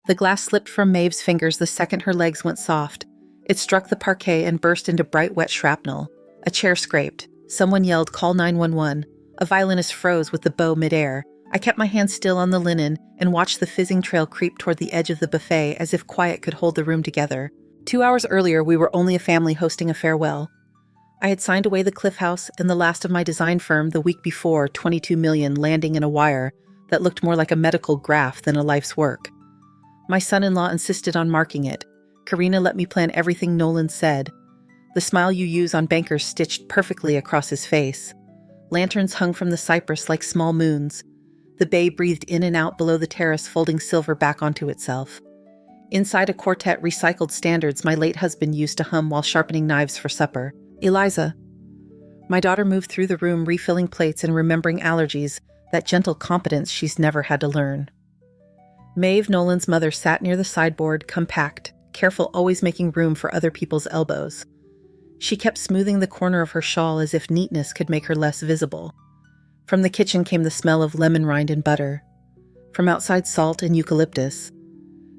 The glass slipped from Maeve's fingers the second her legs went soft. It struck the parquet and burst into bright wet shrapnel. A chair scraped. Someone yelled, "Call 911." A violinist froze with the bow midair. I kept my hand still on the linen and watched the fizzing trail creep toward the edge of the buffet as if quiet could hold the room together. 2 hours earlier, we were only a family hosting a farewell. I had signed away the Cliff House and the last of my design firm the week before, $22 million landing in a wire that looked more like a medical graph than a life's work. My son-in-law insisted on marking it. Karina let me plan everything Nolan said. The smile you use on bankers stitched perfectly across his face. Lanterns hung from the cypress like small moons. The bay breathed in and out below the terrace, folding silver back onto itself. Inside a quartet recycled standards my late husband used to hum while sharpening knives for supper. "Eliza." My daughter moved through the room, refilling plates and remembering allergies, that gentle competence she's never had to learn. Maeve, Nolan's mother, sat near the sideboard, compact, careful, always making room for other people's elbows. She kept smoothing the corner of her shawl as if neatness could make her less visible. From the kitchen came the smell of lemon rind and butter. From outside, salt and eucalyptus.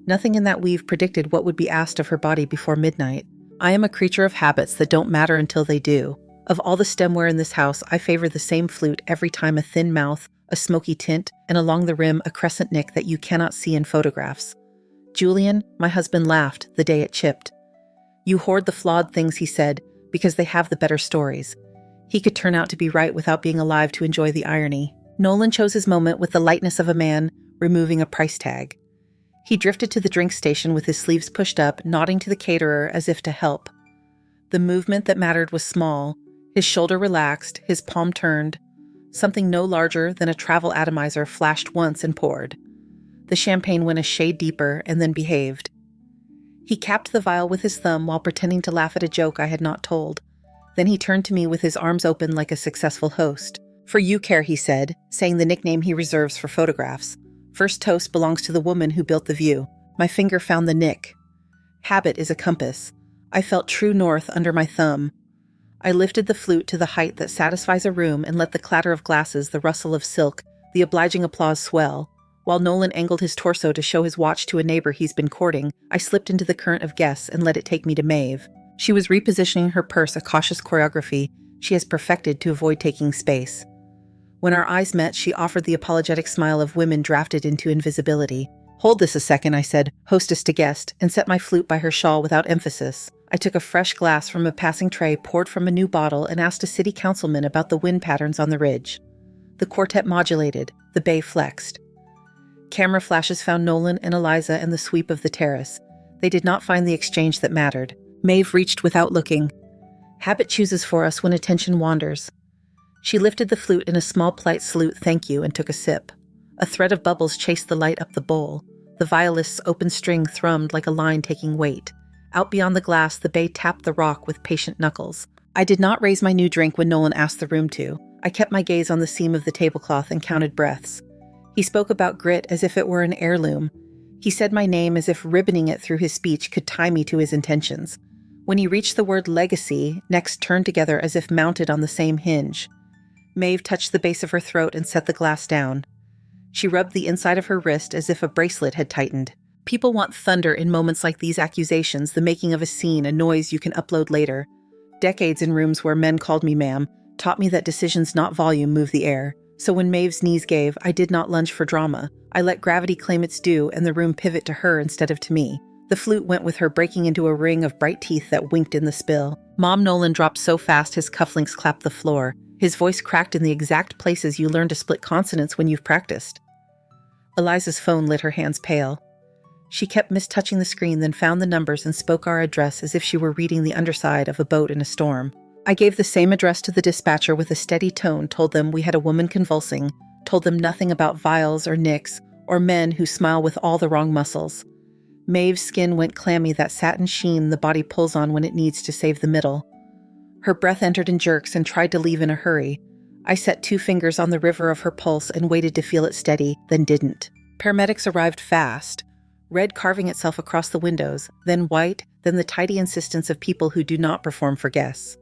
Nothing in that weave predicted what would be asked of her body before midnight. I am a creature of habits that don't matter until they do. Of all the stemware in this house, I favor the same flute every time: a thin mouth, a smoky tint, and along the rim a crescent nick that you cannot see in photographs. "Julian," my husband laughed the day it chipped. "You hoard the flawed things," he said, "because they have the better stories." He could turn out to be right without being alive to enjoy the irony. Nolan chose his moment with the lightness of a man removing a price tag. He drifted to the drink station with his sleeves pushed up, nodding to the caterer as if to help. The movement that mattered was small. His shoulder relaxed, his palm turned. Something no larger than a travel atomizer flashed once and poured. The champagne went a shade deeper and then behaved. He capped the vial with his thumb while pretending to laugh at a joke I had not told. Then he turned to me with his arms open like a successful host. "For you, Care," he said, saying the nickname he reserves for photographs. "First toast belongs to the woman who built the view." My finger found the nick. Habit is a compass. I felt true north under my thumb. I lifted the flute to the height that satisfies a room and let the clatter of glasses, the rustle of silk, the obliging applause swell. While Nolan angled his torso to show his watch to a neighbor he's been courting, I slipped into the current of guests and let it take me to Maeve. She was repositioning her purse, a cautious choreography she has perfected to avoid taking space. When our eyes met, she offered the apologetic smile of women drafted into invisibility. "Hold this a second," I said, hostess to guest, and set my flute by her shawl without emphasis. I took a fresh glass from a passing tray, poured from a new bottle, and asked a city councilman about the wind patterns on the ridge. The quartet modulated. The bay flexed. Camera flashes found Nolan and Eliza and the sweep of the terrace. They did not find the exchange that mattered. Maeve reached without looking. Habit chooses for us when attention wanders. She lifted the flute in a small polite salute, "Thank you," and took a sip. A thread of bubbles chased the light up the bowl. The violist's open string thrummed like a line taking weight. Out beyond the glass, the bay tapped the rock with patient knuckles. I did not raise my new drink when Nolan asked the room to. I kept my gaze on the seam of the tablecloth and counted breaths. He spoke about grit as if it were an heirloom. He said my name as if ribboning it through his speech could tie me to his intentions. When he reached the word legacy, necks turned together as if mounted on the same hinge. Maeve touched the base of her throat and set the glass down. She rubbed the inside of her wrist as if a bracelet had tightened. People want thunder in moments like these: accusations, the making of a scene, a noise you can upload later. Decades in rooms where men called me ma'am taught me that decisions, not volume, move the air. So when Maeve's knees gave, I did not lunge for drama. I let gravity claim its due and the room pivot to her instead of to me. The flute went with her, breaking into a ring of bright teeth that winked in the spill. Mom Nolan dropped so fast his cufflinks clapped the floor. His voice cracked in the exact places you learn to split consonants when you've practiced. Eliza's phone lit her hands pale. She kept mistouching the screen, then found the numbers and spoke our address as if she were reading the underside of a boat in a storm. I gave the same address to the dispatcher with a steady tone, told them we had a woman convulsing, told them nothing about vials or nicks or men who smile with all the wrong muscles. Maeve's skin went clammy, that satin sheen the body pulls on when it needs to save the middle. Her breath entered in jerks and tried to leave in a hurry. I set 2 fingers on the river of her pulse and waited to feel it steady, then didn't. Paramedics arrived fast, red carving itself across the windows, then white, then the tidy insistence of people who do not perform for guests.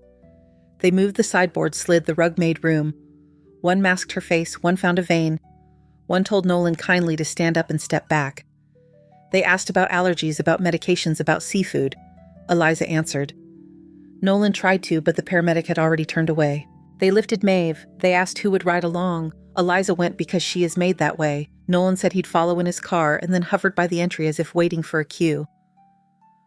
They moved the sideboard, slid the rug-made room. One masked her face, one found a vein. One told Nolan kindly to stand up and step back. They asked about allergies, about medications, about seafood. Eliza answered. Nolan tried to, but the paramedic had already turned away. They lifted Maeve. They asked who would ride along. Eliza went because she is made that way. Nolan said he'd follow in his car and then hovered by the entry as if waiting for a cue.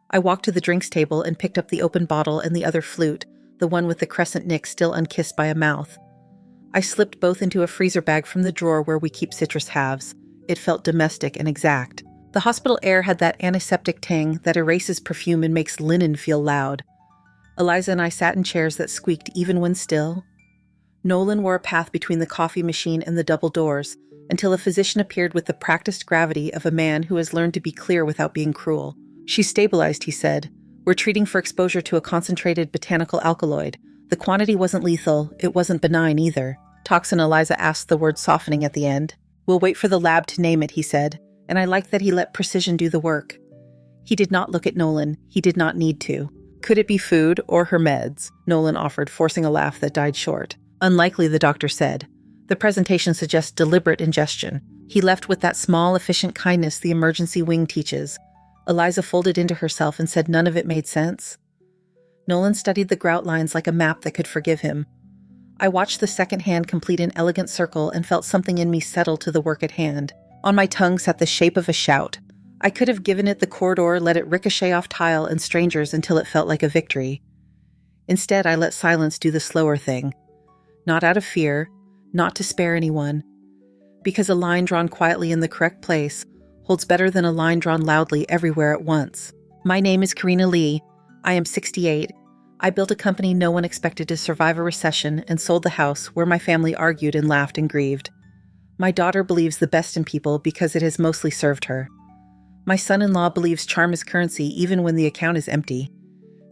I walked to the drinks table and picked up the open bottle and the other flute, the one with the crescent nick still unkissed by a mouth. I slipped both into a freezer bag from the drawer where we keep citrus halves. It felt domestic and exact. The hospital air had that antiseptic tang that erases perfume and makes linen feel loud. Eliza and I sat in chairs that squeaked even when still. Nolan wore a path between the coffee machine and the double doors, until a physician appeared with the practiced gravity of a man who has learned to be clear without being cruel. She's stabilized, he said. We're treating for exposure to a concentrated botanical alkaloid. The quantity wasn't lethal, it wasn't benign either. Toxin, Eliza asked, the word softening at the end. We'll wait for the lab to name it, he said, and I liked that he let precision do the work. He did not look at Nolan. He did not need to. Could it be food or her meds? Nolan offered, forcing a laugh that died short. Unlikely, the doctor said. The presentation suggests deliberate ingestion. He left with that small, efficient kindness the emergency wing teaches. Eliza folded into herself and said none of it made sense. Nolan studied the grout lines like a map that could forgive him. I watched the second hand complete an elegant circle and felt something in me settle to the work at hand. On my tongue sat the shape of a shout. I could have given it the corridor, let it ricochet off tile and strangers until it felt like a victory. Instead, I let silence do the slower thing. Not out of fear, not to spare anyone. Because a line drawn quietly in the correct place holds better than a line drawn loudly everywhere at once. My name is Karina Lee. I am 68. I built a company no one expected to survive a recession and sold the house where my family argued and laughed and grieved. My daughter believes the best in people because it has mostly served her. My son-in-law believes charm is currency even when the account is empty.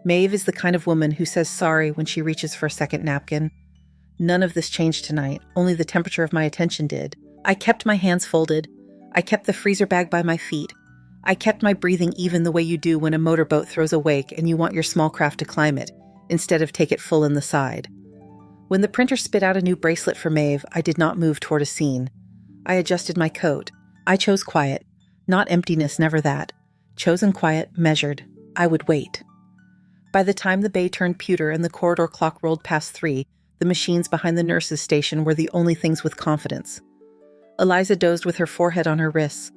Maeve is the kind of woman who says sorry when she reaches for a second napkin. None of this changed tonight, only the temperature of my attention did. I kept my hands folded. I kept the freezer bag by my feet. I kept my breathing even the way you do when a motorboat throws a wake and you want your small craft to climb it, instead of take it full in the side. When the printer spit out a new bracelet for Maeve, I did not move toward a scene. I adjusted my coat. I chose quiet. Not emptiness, never that. Chosen quiet, measured. I would wait. By the time the bay turned pewter and the corridor clock rolled past 3, the machines behind the nurse's station were the only things with confidence. Eliza dozed with her forehead on her wrists.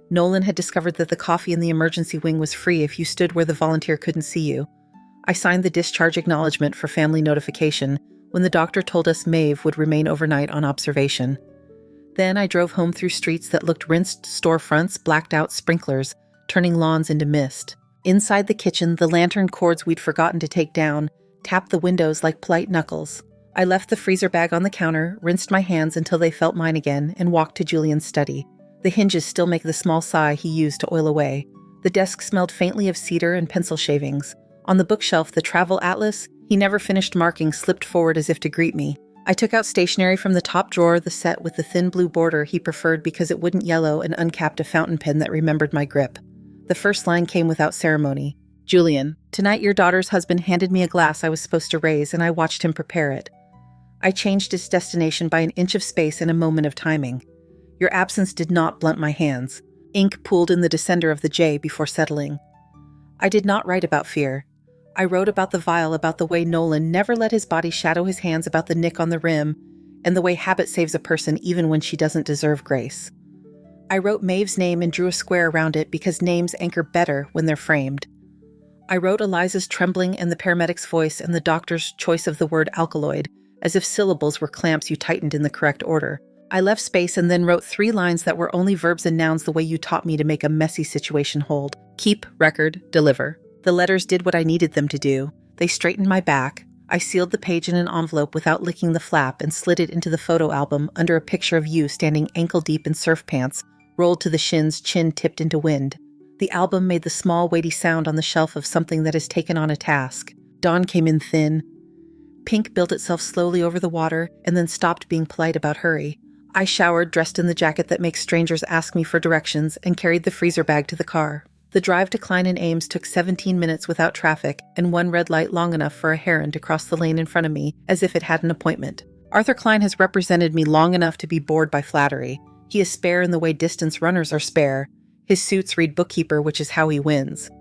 Nolan had discovered that the coffee in the emergency wing was free if you stood where the volunteer couldn't see you. I signed the discharge acknowledgement for family notification when the doctor told us Maeve would remain overnight on observation. Then I drove home through streets that looked rinsed storefronts, blacked out sprinklers, turning lawns into mist. Inside the kitchen, the lantern cords we'd forgotten to take down tapped the windows like polite knuckles. I left the freezer bag on the counter, rinsed my hands until they felt mine again, and walked to Julian's study. The hinges still make the small sigh he used to oil away. The desk smelled faintly of cedar and pencil shavings. On the bookshelf, the travel atlas he never finished marking slipped forward as if to greet me. I took out stationery from the top drawer, the set with the thin blue border he preferred because it wouldn't yellow, and uncapped a fountain pen that remembered my grip. The first line came without ceremony. Julian, tonight your daughter's husband handed me a glass I was supposed to raise, and I watched him prepare it. I changed its destination by an inch of space in a moment of timing. Your absence did not blunt my hands. Ink pooled in the descender of the J before settling. I did not write about fear. I wrote about the vial, about the way Nolan never let his body shadow his hands, about the nick on the rim, and the way habit saves a person even when she doesn't deserve grace. I wrote Maeve's name and drew a square around it because names anchor better when they're framed. I wrote Eliza's trembling and the paramedic's voice and the doctor's choice of the word alkaloid, as if syllables were clamps you tightened in the correct order. I left space and then wrote 3 lines that were only verbs and nouns the way you taught me to make a messy situation hold. Keep, record, deliver. The letters did what I needed them to do. They straightened my back. I sealed the page in an envelope without licking the flap and slid it into the photo album under a picture of you standing ankle-deep in surf pants, rolled to the shins, chin tipped into wind. The album made the small, weighty sound on the shelf of something that has taken on a task. Dawn came in thin. Pink built itself slowly over the water and then stopped being polite about hurry. I showered, dressed in the jacket that makes strangers ask me for directions, and carried the freezer bag to the car. The drive to Klein and Ames took 17 minutes without traffic and one red light long enough for a heron to cross the lane in front of me as if it had an appointment. Arthur Klein has represented me long enough to be bored by flattery. He is spare in the way distance runners are spare. His suits read bookkeeper, which is how he wins.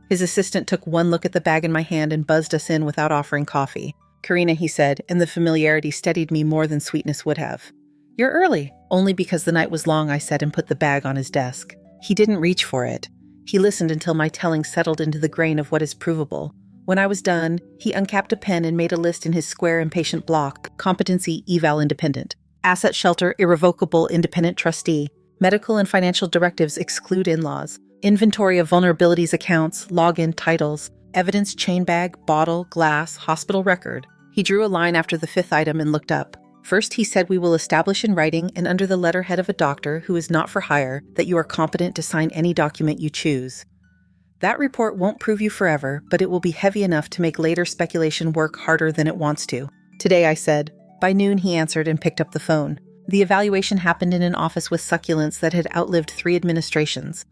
His assistant took one look at the bag in my hand and buzzed us in without offering coffee. "Karina," he said, and the familiarity steadied me more than sweetness would have. "You're early." "Only because the night was long," I said, and put the bag on his desk. He didn't reach for it. He listened until my telling settled into the grain of what is provable. When I was done, he uncapped a pen and made a list in his square impatient block: competency, eval independent. Asset shelter, irrevocable independent trustee. Medical and financial directives exclude in-laws. Inventory of vulnerabilities accounts, login titles, evidence chain bag, bottle, glass, hospital record. He drew a line after the fifth item and looked up. First, he said, "We will establish in writing and under the letterhead of a doctor who is not for hire that you are competent to sign any document you choose. That report won't prove you forever, but it will be heavy enough to make later speculation work harder than it wants to." "Today," I said. By noon, he answered and picked up the phone. The evaluation happened in an office with succulents that had outlived 3 administrations.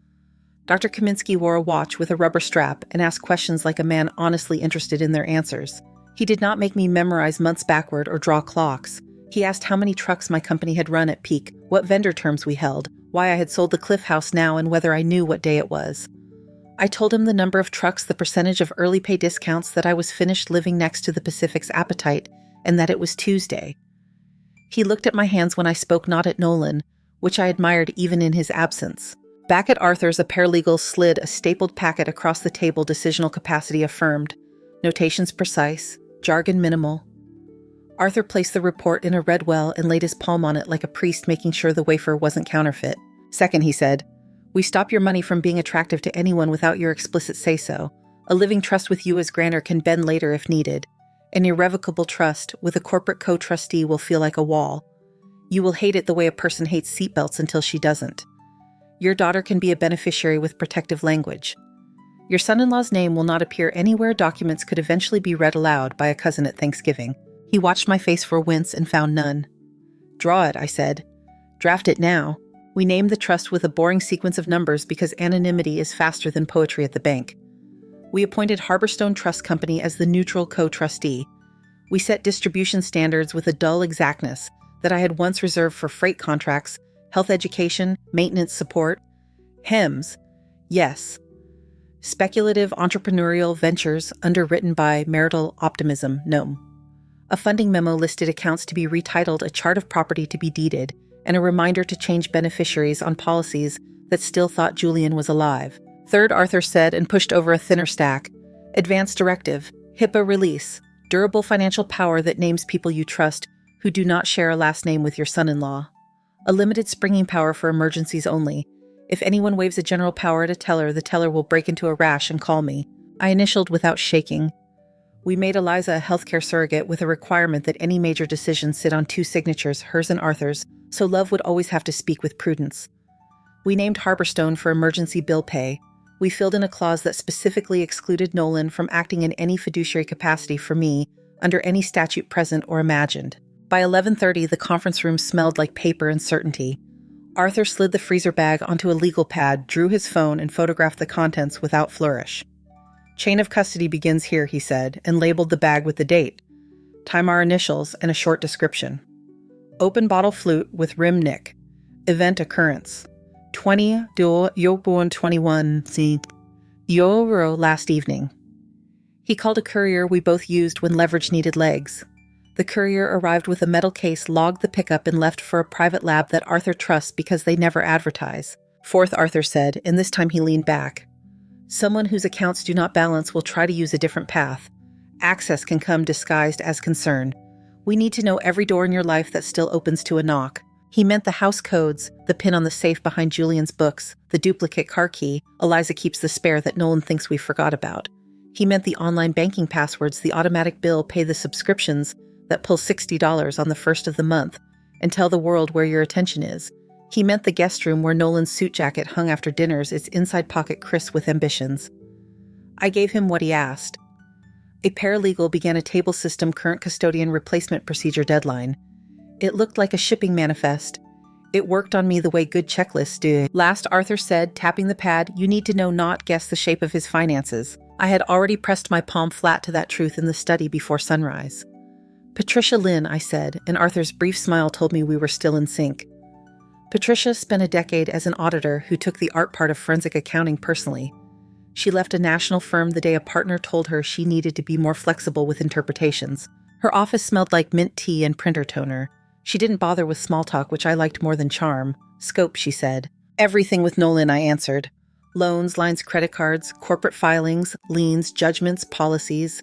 Dr. Kaminsky wore a watch with a rubber strap and asked questions like a man honestly interested in their answers. He did not make me memorize months backward or draw clocks. He asked how many trucks my company had run at peak, what vendor terms we held, why I had sold the Cliff House now, and whether I knew what day it was. I told him the number of trucks, the percentage of early pay discounts, that I was finished living next to the Pacific's appetite, and that it was Tuesday. He looked at my hands when I spoke, not at Nolan, which I admired even in his absence. Back at Arthur's, a paralegal slid a stapled packet across the table, decisional capacity affirmed. Notations precise, jargon minimal. Arthur placed the report in a red well and laid his palm on it like a priest, making sure the wafer wasn't counterfeit. "Second," he said, "we stop your money from being attractive to anyone without your explicit say-so. A living trust with you as grantor can bend later if needed. An irrevocable trust with a corporate co-trustee will feel like a wall. You will hate it the way a person hates seatbelts until she doesn't. Your daughter can be a beneficiary with protective language. Your son-in-law's name will not appear anywhere documents could eventually be read aloud by a cousin at Thanksgiving." He watched my face for a wince and found none. "Draw it," I said. "Draft it now. We named the trust with a boring sequence of numbers because anonymity is faster than poetry at the bank. We appointed Harborstone Trust Company as the neutral co-trustee. We set distribution standards with a dull exactness that I had once reserved for freight contracts, health education, maintenance support. HEMS, yes. Speculative entrepreneurial ventures underwritten by marital optimism, no. A funding memo listed accounts to be retitled, a chart of property to be deeded, and a reminder to change beneficiaries on policies that still thought Julian was alive. Third, Arthur said, and pushed over a thinner stack. Advance directive, HIPAA release, durable financial power that names people you trust who do not share a last name with your son-in-law. A limited springing power for emergencies only. If anyone waves a general power at a teller, the teller will break into a rash and call me. I initialed without shaking. We made Eliza a healthcare surrogate with a requirement that any major decision sit on 2 signatures, hers and Arthur's, so Love would always have to speak with prudence. We named Harborstone for emergency bill pay. We filled in a clause that specifically excluded Nolan from acting in any fiduciary capacity for me under any statute present or imagined. By 11:30, the conference room smelled like paper and certainty. Arthur slid the freezer bag onto a legal pad, drew his phone, and photographed the contents without flourish. "Chain of custody begins here," he said, and labeled the bag with the date. "Time our initials and a short description. Open bottle flute with rim nick. Event occurrence. 20 do Yoborn 21 C. Euro last evening." He called a courier we both used when leverage needed legs. The courier arrived with a metal case, logged the pickup, and left for a private lab that Arthur trusts because they never advertise. Fourth, Arthur said, and this time he leaned back. "Someone whose accounts do not balance will try to use a different path. Access can come disguised as concern. We need to know every door in your life that still opens to a knock." He meant the house codes, the pin on the safe behind Julian's books, the duplicate car key. Eliza keeps the spare that Nolan thinks we forgot about. He meant the online banking passwords, the automatic bill, pay the subscriptions that pull $60 on the first of the month, and tell the world where your attention is. He meant the guest room where Nolan's suit jacket hung after dinners, its inside pocket crisp with ambitions. I gave him what he asked. A paralegal began a table system current custodian replacement procedure deadline. It looked like a shipping manifest. It worked on me the way good checklists do. Last, Arthur said, tapping the pad, "You need to know, not guess the shape of his finances." I had already pressed my palm flat to that truth in the study before sunrise. "Patricia Lynn," I said, and Arthur's brief smile told me we were still in sync. Patricia spent a decade as an auditor who took the art part of forensic accounting personally. She left a national firm the day a partner told her she needed to be more flexible with interpretations. Her office smelled like mint tea and printer toner. She didn't bother with small talk, which I liked more than charm. Scope, she said. Everything with Nolan, I answered. Loans, lines, credit cards, corporate filings, liens, judgments, policies.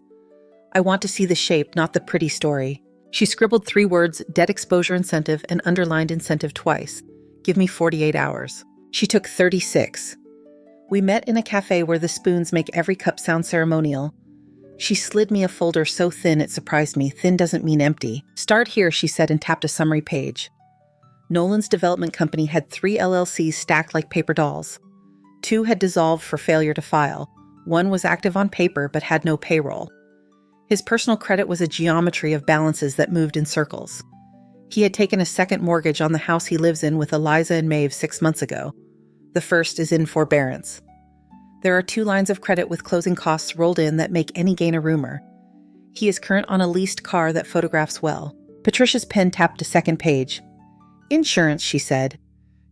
I want to see the shape, not the pretty story. She scribbled 3 words, debt exposure incentive, and underlined incentive twice. Give me 48 hours. She took 36. We met in a cafe where the spoons make every cup sound ceremonial. She slid me a folder so thin it surprised me. Thin doesn't mean empty. Start here, she said, and tapped a summary page. Nolan's development company had 3 LLCs stacked like paper dolls. 2 had dissolved for failure to file. 1 was active on paper but had no payroll. His personal credit was a geometry of balances that moved in circles. He had taken a second mortgage on the house he lives in with Eliza and Maeve 6 months ago. The first is in forbearance. There are 2 lines of credit with closing costs rolled in that make any gain a rumor. He is current on a leased car that photographs well. Patricia's pen tapped a second page. Insurance, she said.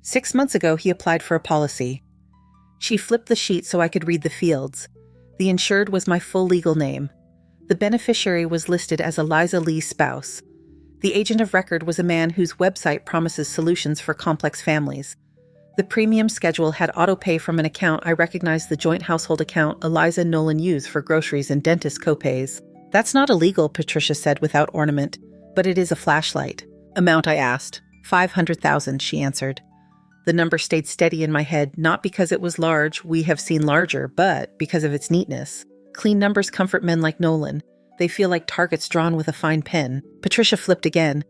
6 months ago, he applied for a policy. She flipped the sheet so I could read the fields. The insured was my full legal name. The beneficiary was listed as Eliza Lee's spouse. The agent of record was a man whose website promises solutions for complex families. The premium schedule had auto-pay from an account I recognized, the joint household account Eliza and Nolan use for groceries and dentist copays. That's not illegal, Patricia said without ornament, but it is a flashlight. Amount, I asked. 500,000, she answered. The number stayed steady in my head, not because it was large, we have seen larger, but because of its neatness. Clean numbers comfort men like Nolan. They feel like targets drawn with a fine pen. Patricia flipped again.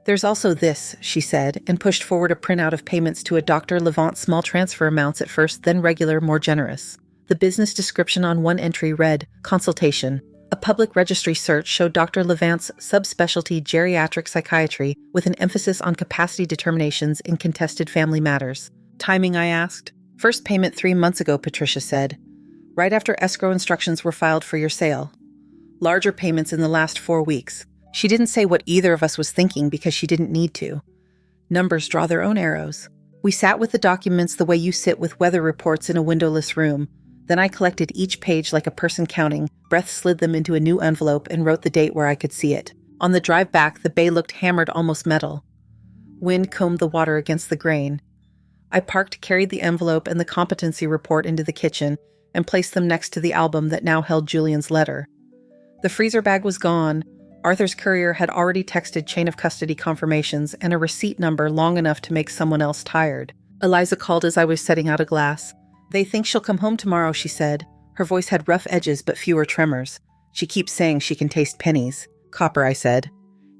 There's also this, she said, and pushed forward a printout of payments to a Dr. Levant, small transfer amounts at first, then regular, more generous. The business description on one entry read, consultation. A public registry search showed Dr. Levant's subspecialty geriatric psychiatry with an emphasis on capacity determinations in contested family matters. Timing, I asked. First payment 3 months ago, Patricia said. Right after escrow instructions were filed for your sale. Larger payments in the last 4 weeks. She didn't say what either of us was thinking because she didn't need to. Numbers draw their own arrows. We sat with the documents the way you sit with weather reports in a windowless room. Then I collected each page like a person counting, breath slid them into a new envelope and wrote the date where I could see it. On the drive back, the bay looked hammered, almost metal. Wind combed the water against the grain. I parked, carried the envelope and the competency report into the kitchen, and placed them next to the album that now held Julian's letter. The freezer bag was gone. Arthur's courier had already texted chain of custody confirmations and a receipt number long enough to make someone else tired. Eliza called as I was setting out a glass. They think she'll come home tomorrow, she said. Her voice had rough edges but fewer tremors. She keeps saying she can taste pennies. Copper, I said.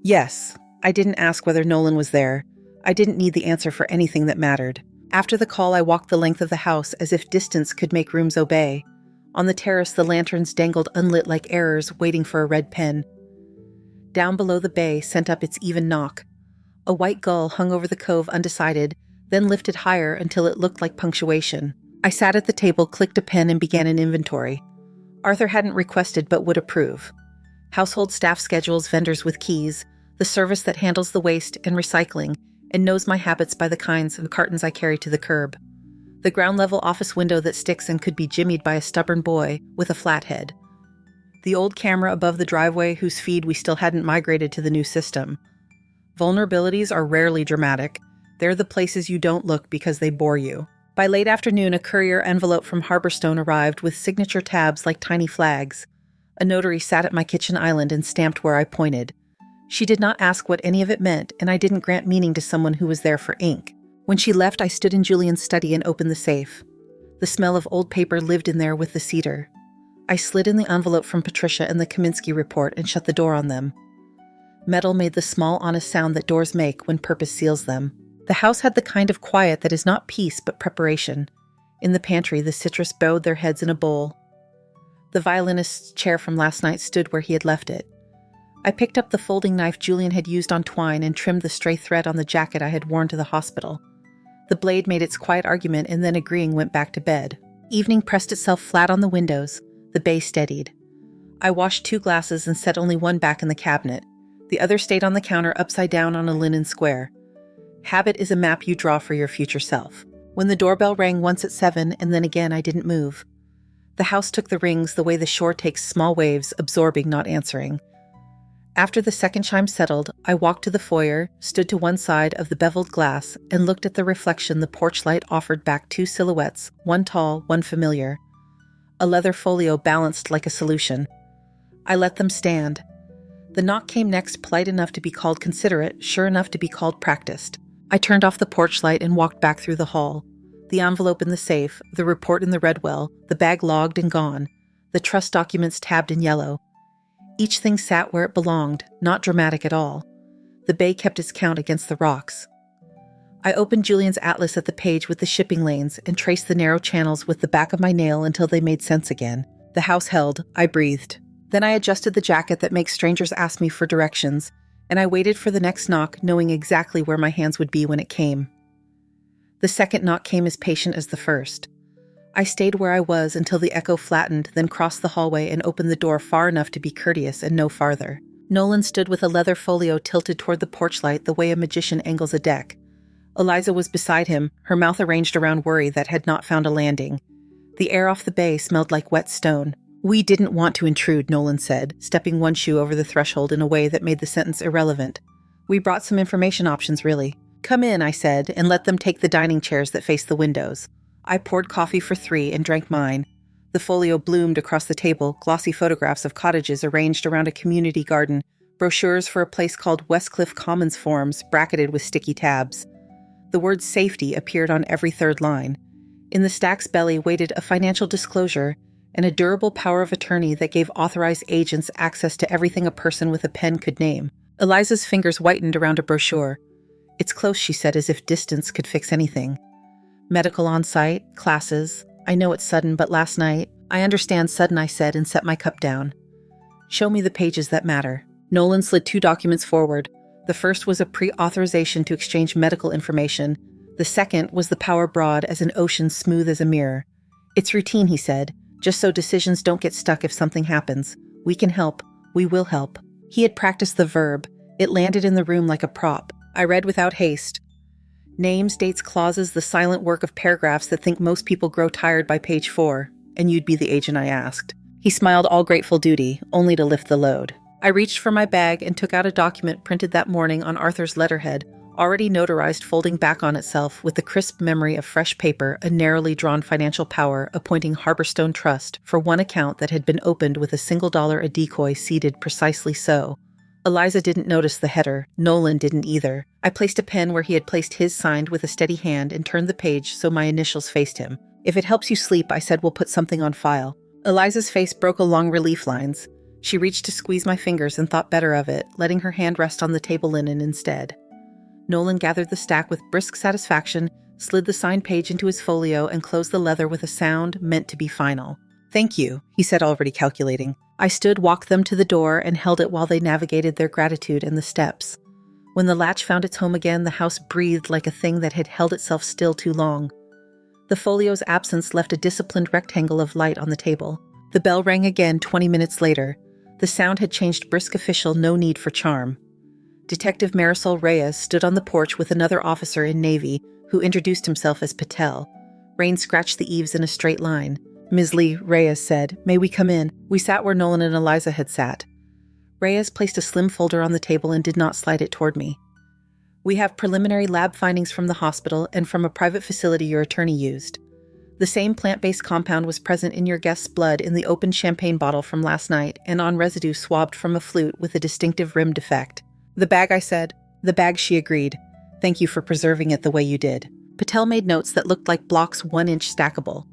Yes. I didn't ask whether Nolan was there. I didn't need the answer for anything that mattered. After the call, I walked the length of the house as if distance could make rooms obey. On the terrace, the lanterns dangled unlit like errors, waiting for a red pen. Down below, the bay sent up its even knock. A white gull hung over the cove undecided, then lifted higher until it looked like punctuation. I sat at the table, clicked a pen, and began an inventory. Arthur hadn't requested but would approve. Household staff schedules, vendors with keys, the service that handles the waste and recycling, and knows my habits by the kinds of cartons I carry to the curb. The ground-level office window that sticks and could be jimmied by a stubborn boy with a flat head. The old camera above the driveway whose feed we still hadn't migrated to the new system. Vulnerabilities are rarely dramatic. They're the places you don't look because they bore you. By late afternoon, a courier envelope from Harborstone arrived with signature tabs like tiny flags. A notary sat at my kitchen island and stamped where I pointed. She did not ask what any of it meant, and I didn't grant meaning to someone who was there for ink. When she left, I stood in Julian's study and opened the safe. The smell of old paper lived in there with the cedar. I slid in the envelope from Patricia and the Kaminsky report and shut the door on them. Metal made the small, honest sound that doors make when purpose seals them. The house had the kind of quiet that is not peace but preparation. In the pantry, the citrus bowed their heads in a bowl. The violinist's chair from last night stood where he had left it. I picked up the folding knife Julian had used on twine and trimmed the stray thread on the jacket I had worn to the hospital. The blade made its quiet argument and then, agreeing, went back to bed. Evening pressed itself flat on the windows. The bay steadied. I washed 2 glasses and set only one back in the cabinet. The other stayed on the counter upside down on a linen square. Habit is a map you draw for your future self. When the doorbell rang once at 7 and then again, I didn't move. The house took the rings the way the shore takes small waves, absorbing, not answering. After the second chime settled, I walked to the foyer, stood to one side of the beveled glass, and looked at the reflection the porch light offered back 2 silhouettes, one tall, one familiar. A leather folio balanced like a solution. I let them stand. The knock came next, polite enough to be called considerate, sure enough to be called practiced. I turned off the porch light and walked back through the hall. The envelope in the safe, the report in the Redwell, the bag logged and gone, the trust documents tabbed in yellow. Each thing sat where it belonged, not dramatic at all. The bay kept its count against the rocks. I opened Julian's atlas at the page with the shipping lanes and traced the narrow channels with the back of my nail until they made sense again. The house held. I breathed. Then I adjusted the jacket that makes strangers ask me for directions, and I waited for the next knock, knowing exactly where my hands would be when it came. The second knock came as patient as the first. I stayed where I was until the echo flattened, then crossed the hallway and opened the door far enough to be courteous and no farther. Nolan stood with a leather folio tilted toward the porch light the way a magician angles a deck. Eliza was beside him, her mouth arranged around worry that had not found a landing. The air off the bay smelled like wet stone. "We didn't want to intrude," Nolan said, stepping one shoe over the threshold in a way that made the sentence irrelevant. "We brought some information options, really." "Come in," I said, and let them take the dining chairs that faced the windows. I poured coffee for 3 and drank mine. The folio bloomed across the table, glossy photographs of cottages arranged around a community garden, brochures for a place called Westcliff Commons Forums bracketed with sticky tabs. The word safety appeared on every third line. In the stack's belly waited a financial disclosure and a durable power of attorney that gave authorized agents access to everything a person with a pen could name. Eliza's fingers whitened around a brochure. "It's close," she said, as if distance could fix anything. "Medical on site, classes. I know it's sudden, but last night—" "I understand sudden," I said, and set my cup down. "Show me the pages that matter." Nolan slid 2 documents forward. The first was a pre-authorization to exchange medical information. The second was the power broad as an ocean, smooth as a mirror. "It's routine," he said, "just so decisions don't get stuck if something happens. We can help. We will help." He had practiced the verb. It landed in the room like a prop. I read without haste. Names, dates, clauses, the silent work of paragraphs that think most people grow tired by page 4. "And you'd be the agent I asked." He smiled, all grateful duty, only to lift the load. I reached for my bag and took out a document printed that morning on Arthur's letterhead, already notarized, folding back on itself with the crisp memory of fresh paper, a narrowly drawn financial power appointing Harborstone Trust for one account that had been opened with a $1 a decoy seated precisely so. Eliza didn't notice the header. Nolan didn't either. I placed a pen where he had placed his, signed with a steady hand, and turned the page so my initials faced him. "If it helps you sleep," I said, "we'll put something on file." Eliza's face broke along relief lines. She reached to squeeze my fingers and thought better of it, letting her hand rest on the table linen instead. Nolan gathered the stack with brisk satisfaction, slid the signed page into his folio, and closed the leather with a sound meant to be final. "Thank you," he said, already calculating. I stood, walked them to the door, and held it while they navigated their gratitude and the steps. When the latch found its home again, the house breathed like a thing that had held itself still too long. The folio's absence left a disciplined rectangle of light on the table. The bell rang again 20 minutes later. The sound had changed brisk official, no need for charm. Detective Marisol Reyes stood on the porch with another officer in Navy, who introduced himself as Patel. Rain scratched the eaves in a straight line. "Ms. Lee," Reyes said, "may we come in?" We sat where Nolan and Eliza had sat. Reyes placed a slim folder on the table and did not slide it toward me. "We have preliminary lab findings from the hospital and from a private facility your attorney used. The same plant-based compound was present in your guest's blood in the open champagne bottle from last night and on residue swabbed from a flute with a distinctive rim defect." "The bag," I said. "The bag," she agreed. "Thank you for preserving it the way you did." Patel made notes that looked like blocks 1-inch stackable.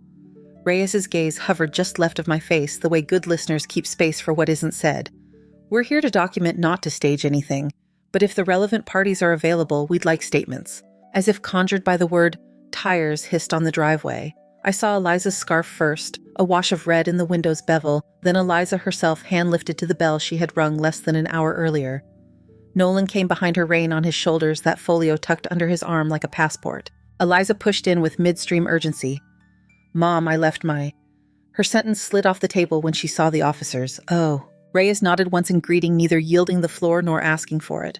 Reyes's gaze hovered just left of my face, the way good listeners keep space for what isn't said. "We're here to document, not to stage anything. But if the relevant parties are available, we'd like statements." As if conjured by the word, tires hissed on the driveway. I saw Eliza's scarf first, a wash of red in the window's bevel, then Eliza herself hand lifted to the bell she had rung less than an hour earlier. Nolan came behind her, rein on his shoulders, that folio tucked under his arm like a passport. Eliza pushed in with midstream urgency. "Mom, I left my—" Her sentence slid off the table when she saw the officers. "Oh." Reyes nodded once in greeting, neither yielding the floor nor asking for it.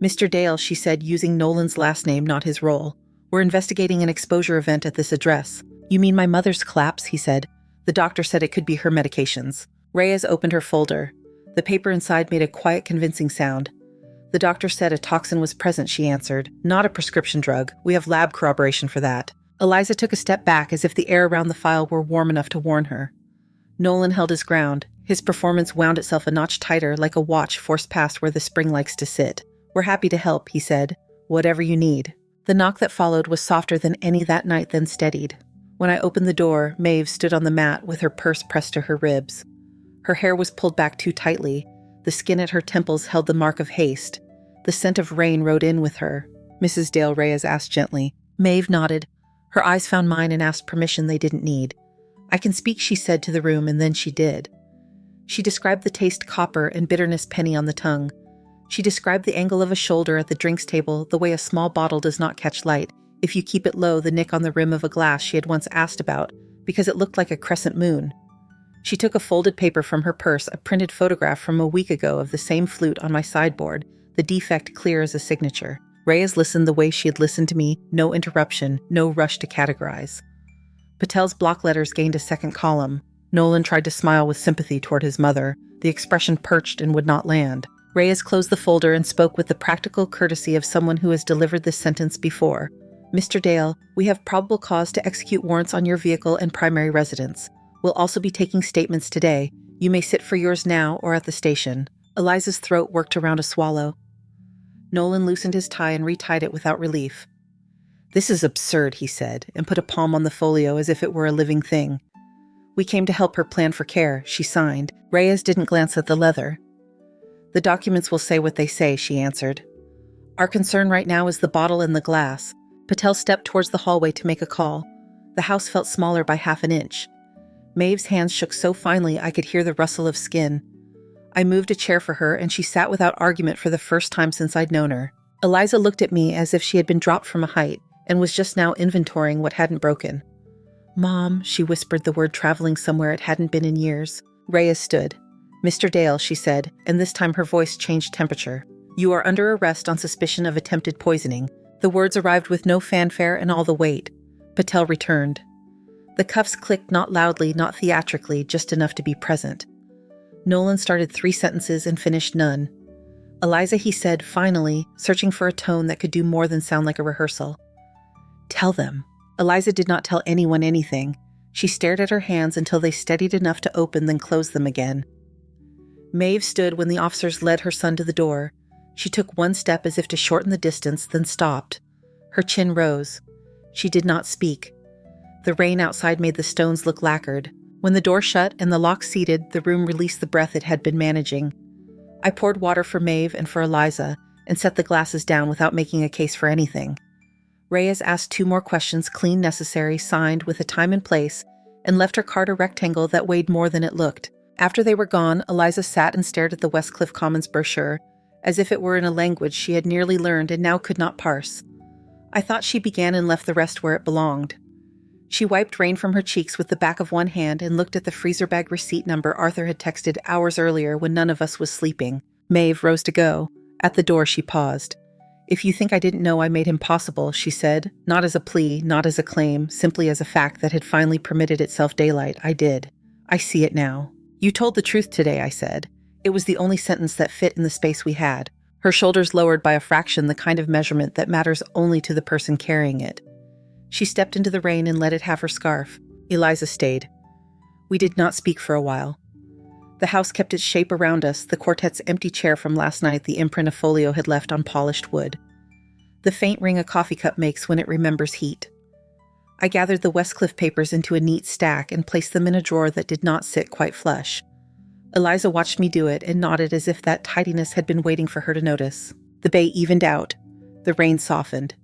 Mr. Dale, she said, using Nolan's last name, not his role. We're investigating an exposure event at this address. You mean my mother's collapse, he said. The doctor said it could be her medications. Reyes opened her folder. The paper inside made a quiet, convincing sound. The doctor said a toxin was present, she answered. Not a prescription drug. We have lab corroboration for that. Eliza took a step back as if the air around the file were warm enough to warn her. Nolan held his ground. His performance wound itself a notch tighter, like a watch forced past where the spring likes to sit. We're happy to help, he said. Whatever you need. The knock that followed was softer than any that night, then steadied. When I opened the door, Maeve stood on the mat with her purse pressed to her ribs. Her hair was pulled back too tightly. The skin at her temples held the mark of haste. The scent of rain rode in with her. Mrs. Dale, Reyes asked gently. Maeve nodded. Her eyes found mine and asked permission they didn't need. I can speak, she said to the room, and then she did. She described the taste copper and bitterness penny on the tongue. She described the angle of a shoulder at the drinks table, the way a small bottle does not catch light. If you keep it low, the nick on the rim of a glass she had once asked about, because it looked like a crescent moon. She took a folded paper from her purse, a printed photograph from a week ago of the same flute on my sideboard, the defect clear as a signature. Reyes listened the way she had listened to me, no interruption, no rush to categorize. Patel's block letters gained a second column. Nolan tried to smile with sympathy toward his mother. The expression perched and would not land. Reyes closed the folder and spoke with the practical courtesy of someone who has delivered this sentence before. Mr. Dale, we have probable cause to execute warrants on your vehicle and primary residence. We'll also be taking statements today. You may sit for yours now or at the station. Eliza's throat worked around a swallow. Nolan loosened his tie and retied it without relief. This is absurd, he said, and put a palm on the folio as if it were a living thing. We came to help her plan for care, she signed. Reyes didn't glance at the leather. The documents will say what they say, she answered. Our concern right now is the bottle and the glass. Patel stepped towards the hallway to make a call. The house felt smaller by half an inch. Maeve's hands shook so finely I could hear the rustle of skin. I moved a chair for her, and she sat without argument for the first time since I'd known her. Eliza looked at me as if she had been dropped from a height, and was just now inventorying what hadn't broken. Mom, she whispered, the word traveling somewhere it hadn't been in years. Reyes stood. Mr. Dale, she said, and this time her voice changed temperature. You are under arrest on suspicion of attempted poisoning. The words arrived with no fanfare and all the weight. Patel returned. The cuffs clicked not loudly, not theatrically, just enough to be present. Nolan started 3 sentences and finished none. Eliza, he said, finally, searching for a tone that could do more than sound like a rehearsal. Tell them. Eliza did not tell anyone anything. She stared at her hands until they steadied enough to open, then closed them again. Maeve stood when the officers led her son to the door. She took one step as if to shorten the distance, then stopped. Her chin rose. She did not speak. The rain outside made the stones look lacquered. When the door shut and the lock seated, the room released the breath it had been managing. I poured water for Maeve and for Eliza, and set the glasses down without making a case for anything. Reyes asked 2 more questions, clean, necessary, signed with a time and place, and left her card a rectangle that weighed more than it looked. After they were gone, Eliza sat and stared at the Westcliff Commons brochure, as if it were in a language she had nearly learned and now could not parse. I thought she began and left the rest where it belonged. She wiped rain from her cheeks with the back of one hand and looked at the freezer bag receipt number Arthur had texted hours earlier when none of us was sleeping. Maeve rose to go. At the door, she paused. If you think I didn't know I made him possible, she said, not as a plea, not as a claim, simply as a fact that had finally permitted itself daylight, I did. I see it now. You told the truth today, I said. It was the only sentence that fit in the space we had. Her shoulders lowered by a fraction, the kind of measurement that matters only to the person carrying it. She stepped into the rain and let it have her scarf. Eliza stayed. We did not speak for a while. The house kept its shape around us, the quartet's empty chair from last night the imprint a folio had left on polished wood. The faint ring a coffee cup makes when it remembers heat. I gathered the Westcliff papers into a neat stack and placed them in a drawer that did not sit quite flush. Eliza watched me do it and nodded as if that tidiness had been waiting for her to notice. The bay evened out. The rain softened.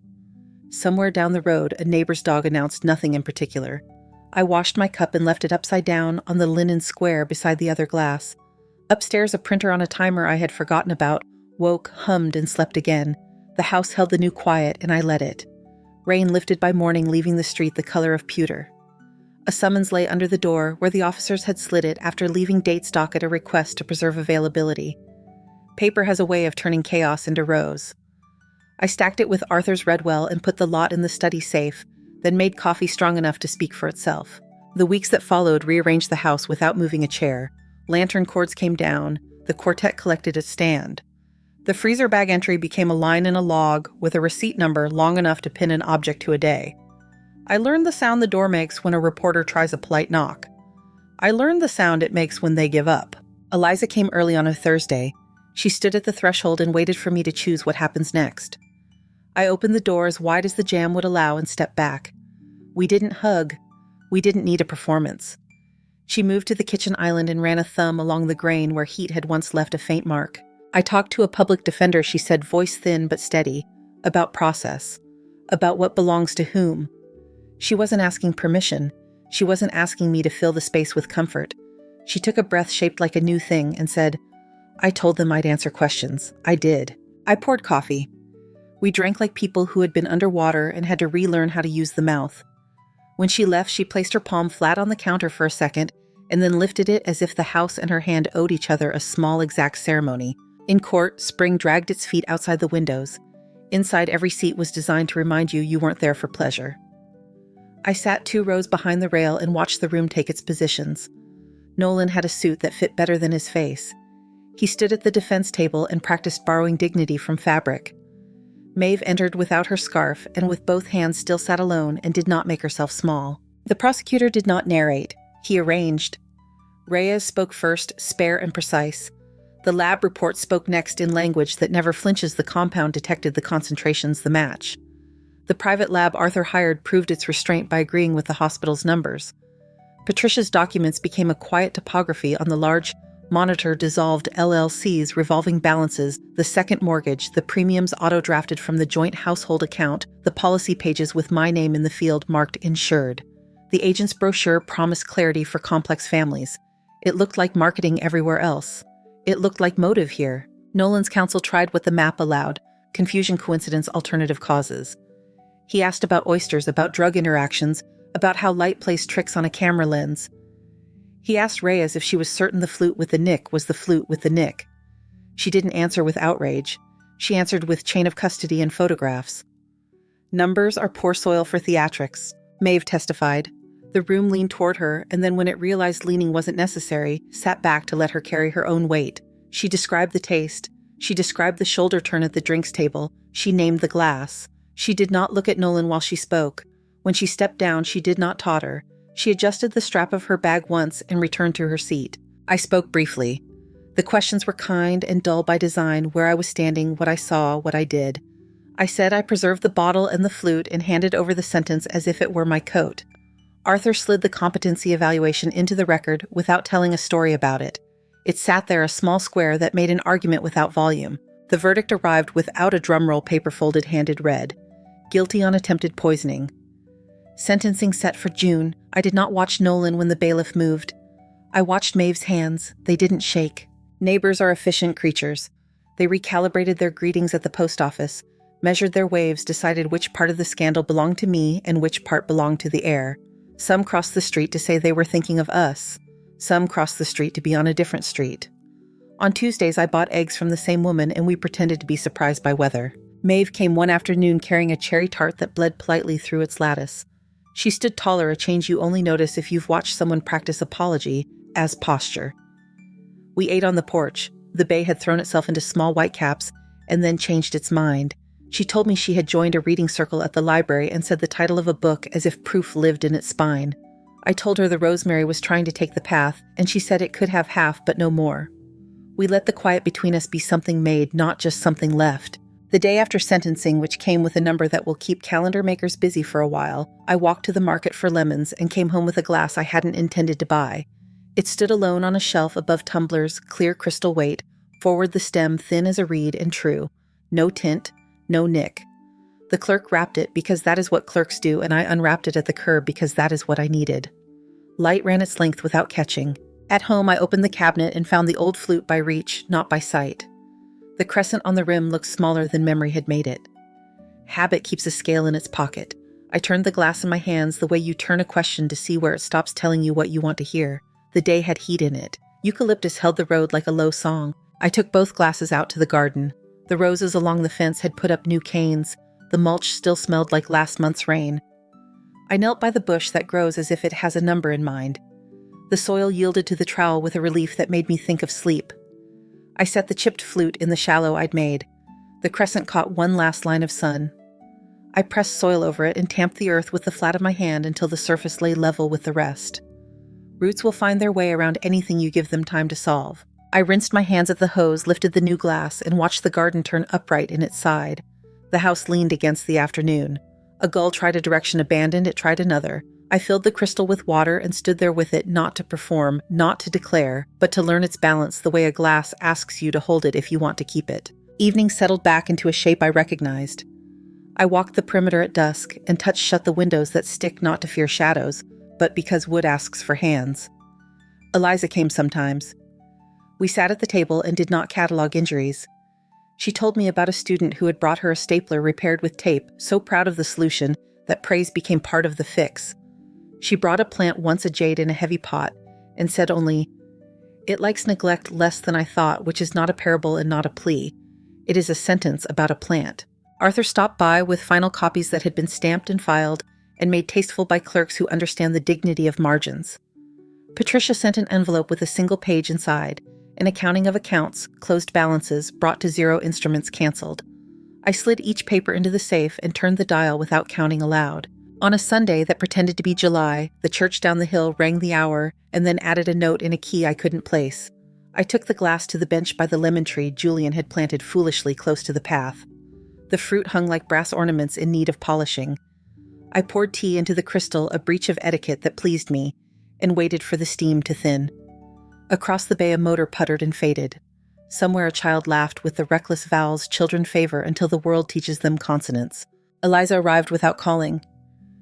Somewhere down the road, a neighbor's dog announced nothing in particular. I washed my cup and left it upside down on the linen square beside the other glass. Upstairs, a printer on a timer I had forgotten about woke, hummed, and slept again. The house held the new quiet, and I let it. Rain lifted by morning, leaving the street the color of pewter. A summons lay under the door, where the officers had slid it after leaving date stock at a request to preserve availability. Paper has a way of turning chaos into rose. I stacked it with Arthur's Redwell and put the lot in the study safe, then made coffee strong enough to speak for itself. The weeks that followed rearranged the house without moving a chair. Lantern cords came down. The quartet collected its stand. The freezer bag entry became a line in a log with a receipt number long enough to pin an object to a day. I learned the sound the door makes when a reporter tries a polite knock. I learned the sound it makes when they give up. Eliza came early on a Thursday. She stood at the threshold and waited for me to choose what happens next. I opened the door as wide as the jamb would allow and stepped back. We didn't hug. We didn't need a performance. She moved to the kitchen island and ran a thumb along the grain where heat had once left a faint mark. I talked to a public defender, she said, voice thin but steady, about process, about what belongs to whom. She wasn't asking permission. She wasn't asking me to fill the space with comfort. She took a breath shaped like a new thing and said, I told them I'd answer questions. I did. I poured coffee. We drank like people who had been underwater and had to relearn how to use the mouth. When she left, she placed her palm flat on the counter for a second and then lifted it as if the house and her hand owed each other a small, exact ceremony. In court, spring dragged its feet outside the windows. Inside, every seat was designed to remind you weren't there for pleasure. I sat 2 rows behind the rail and watched the room take its positions. Nolan had a suit that fit better than his face. He stood at the defense table and practiced borrowing dignity from fabric. Maeve entered without her scarf and with both hands still sat alone and did not make herself small. The prosecutor did not narrate. He arranged. Reyes spoke first, spare and precise. The lab report spoke next in language that never flinches. The compound detected the concentrations, the match. The private lab Arthur hired proved its restraint by agreeing with the hospital's numbers. Patricia's documents became a quiet topography on the large, monitor-dissolved LLC's revolving balances, the second mortgage, the premiums auto-drafted from the joint household account, the policy pages with my name in the field marked insured. The agent's brochure promised clarity for complex families. It looked like marketing everywhere else. It looked like motive here. Nolan's counsel tried what the map allowed: confusion, coincidence, alternative causes. He asked about oysters, about drug interactions, about how light plays tricks on a camera lens. He asked Reyes if she was certain the flute with the nick was the flute with the nick. She didn't answer with outrage. She answered with chain of custody and photographs. Numbers are poor soil for theatrics, Maeve testified. The room leaned toward her, and then when it realized leaning wasn't necessary, sat back to let her carry her own weight. She described the taste. She described the shoulder turn at the drinks table. She named the glass. She did not look at Nolan while she spoke. When she stepped down, she did not totter. She adjusted the strap of her bag once and returned to her seat. I spoke briefly. The questions were kind and dull by design, where I was standing, what I saw, what I did. I said I preserved the bottle and the flute and handed over the sentence as if it were my coat. Arthur slid the competency evaluation into the record without telling a story about it. It sat there, a small square that made an argument without volume. The verdict arrived without a drumroll, paper folded, handed, read. Guilty on attempted poisoning. Sentencing set for June. I did not watch Nolan when the bailiff moved. I watched Maeve's hands. They didn't shake. Neighbors are efficient creatures. They recalibrated their greetings at the post office, measured their waves, decided which part of the scandal belonged to me and which part belonged to the heir. Some crossed the street to say they were thinking of us. Some crossed the street to be on a different street. On Tuesdays, I bought eggs from the same woman and we pretended to be surprised by weather. Maeve came one afternoon carrying a cherry tart that bled politely through its lattice. She stood taller, a change you only notice if you've watched someone practice apology as posture. We ate on the porch. The bay had thrown itself into small whitecaps and then changed its mind. She told me she had joined a reading circle at the library and said the title of a book as if proof lived in its spine. I told her the rosemary was trying to take the path, and she said it could have half but no more. We let the quiet between us be something made, not just something left. The day after sentencing, which came with a number that will keep calendar makers busy for a while, I walked to the market for lemons and came home with a glass I hadn't intended to buy. It stood alone on a shelf above tumblers, clear crystal weight, forward the stem thin as a reed and true. No tint, no nick. The clerk wrapped it because that is what clerks do, and I unwrapped it at the curb because that is what I needed. Light ran its length without catching. At home, I opened the cabinet and found the old flute by reach, not by sight. The crescent on the rim looked smaller than memory had made it. Habit keeps a scale in its pocket. I turned the glass in my hands the way you turn a question to see where it stops telling you what you want to hear. The day had heat in it. Eucalyptus held the road like a low song. I took both glasses out to the garden. The roses along the fence had put up new canes. The mulch still smelled like last month's rain. I knelt by the bush that grows as if it has a number in mind. The soil yielded to the trowel with a relief that made me think of sleep. I set the chipped flute in the shallow I'd made. The crescent caught one last line of sun. I pressed soil over it and tamped the earth with the flat of my hand until the surface lay level with the rest. Roots will find their way around anything you give them time to solve. I rinsed my hands at the hose, lifted the new glass, and watched the garden turn upright in its side. The house leaned against the afternoon. A gull tried a direction abandoned, it tried another. I filled the crystal with water and stood there with it, not to perform, not to declare, but to learn its balance the way a glass asks you to hold it if you want to keep it. Evening settled back into a shape I recognized. I walked the perimeter at dusk and touched shut the windows that stick not to fear shadows, but because wood asks for hands. Eliza came sometimes. We sat at the table and did not catalog injuries. She told me about a student who had brought her a stapler repaired with tape, so proud of the solution that praise became part of the fix. She brought a plant once a jade in a heavy pot and said only, "It likes neglect less than I thought," which is not a parable and not a plea. It is a sentence about a plant. Arthur stopped by with final copies that had been stamped and filed and made tasteful by clerks who understand the dignity of margins. Patricia sent an envelope with a single page inside, an accounting of accounts, closed balances, brought to zero, instruments canceled. I slid each paper into the safe and turned the dial without counting aloud. On a Sunday that pretended to be July, the church down the hill rang the hour and then added a note in a key I couldn't place. I took the glass to the bench by the lemon tree Julian had planted foolishly close to the path. The fruit hung like brass ornaments in need of polishing. I poured tea into the crystal, a breach of etiquette that pleased me, and waited for the steam to thin. Across the bay a motor puttered and faded. Somewhere a child laughed with the reckless vowels children favor until the world teaches them consonants. Eliza arrived without calling.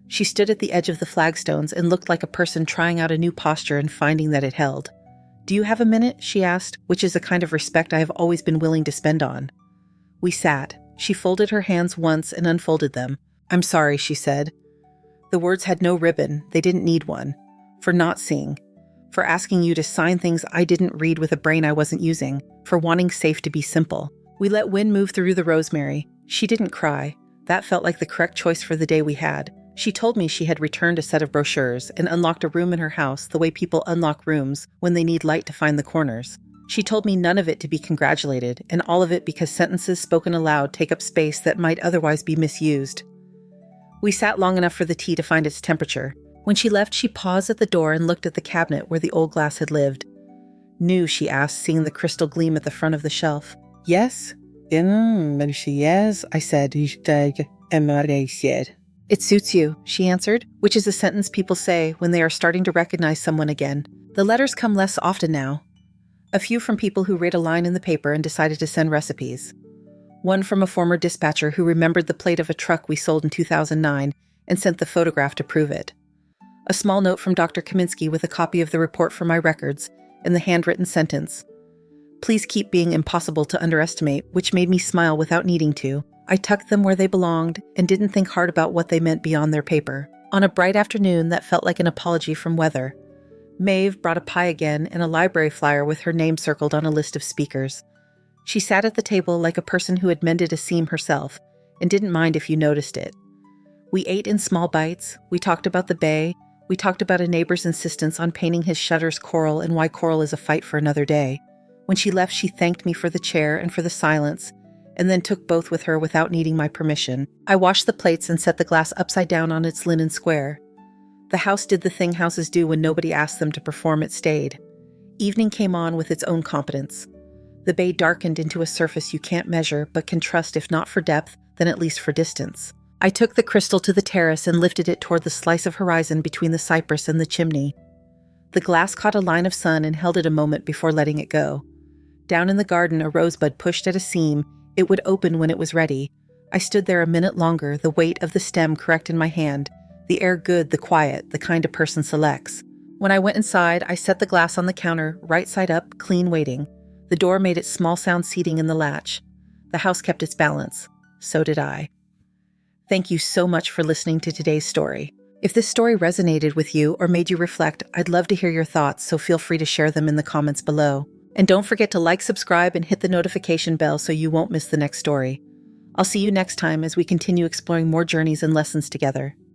She stood at the edge of the flagstones and looked like a person trying out a new posture and finding that it held. "Do you have a minute?" she asked, which is a kind of respect I have always been willing to spend on. We sat. She folded her hands once and unfolded them. "I'm sorry," she said. The words had no ribbon, they didn't need one. For not seeing. For asking you to sign things I didn't read with a brain I wasn't using. For wanting safe to be simple. We let wind move through the rosemary. She didn't cry. That felt like the correct choice for the day we had. She told me she had returned a set of brochures and unlocked a room in her house the way people unlock rooms when they need light to find the corners. She told me none of it to be congratulated, and all of it because sentences spoken aloud take up space that might otherwise be misused. We sat long enough for the tea to find its temperature. When she left, she paused at the door and looked at the cabinet where the old glass had lived. "New?" she asked, seeing the crystal gleam at the front of the shelf. "Yes?" "Yes," I said. "It suits you," she answered, which is a sentence people say when they are starting to recognize someone again. The letters come less often now. A few from people who read a line in the paper and decided to send recipes. One from a former dispatcher who remembered the plate of a truck we sold in 2009 and sent the photograph to prove it. A small note from Dr. Kaminsky with a copy of the report for my records and the handwritten sentence, "Please keep being impossible to underestimate," which made me smile without needing to. I tucked them where they belonged and didn't think hard about what they meant beyond their paper. On a bright afternoon that felt like an apology from weather, Maeve brought a pie again and a library flyer with her name circled on a list of speakers. She sat at the table like a person who had mended a seam herself and didn't mind if you noticed it. We ate in small bites. We talked about the bay. We talked about a neighbor's insistence on painting his shutters coral and why coral is a fight for another day. When she left, she thanked me for the chair and for the silence, and then took both with her without needing my permission. I washed the plates and set the glass upside down on its linen square. The house did the thing houses do when nobody asked them to perform. It stayed. Evening came on with its own competence. The bay darkened into a surface you can't measure but can trust, if not for depth, then at least for distance. I took the crystal to the terrace and lifted it toward the slice of horizon between the cypress and the chimney. The glass caught a line of sun and held it a moment before letting it go. Down in the garden, a rosebud pushed at a seam. It would open when it was ready. I stood there a minute longer, the weight of the stem correct in my hand, the air good, the quiet, the kind a person selects. When I went inside, I set the glass on the counter, right side up, clean waiting. The door made its small sound seating in the latch. The house kept its balance. So did I. Thank you so much for listening to today's story. If this story resonated with you or made you reflect, I'd love to hear your thoughts, so feel free to share them in the comments below. And don't forget to like, subscribe, and hit the notification bell so you won't miss the next story. I'll see you next time as we continue exploring more journeys and lessons together.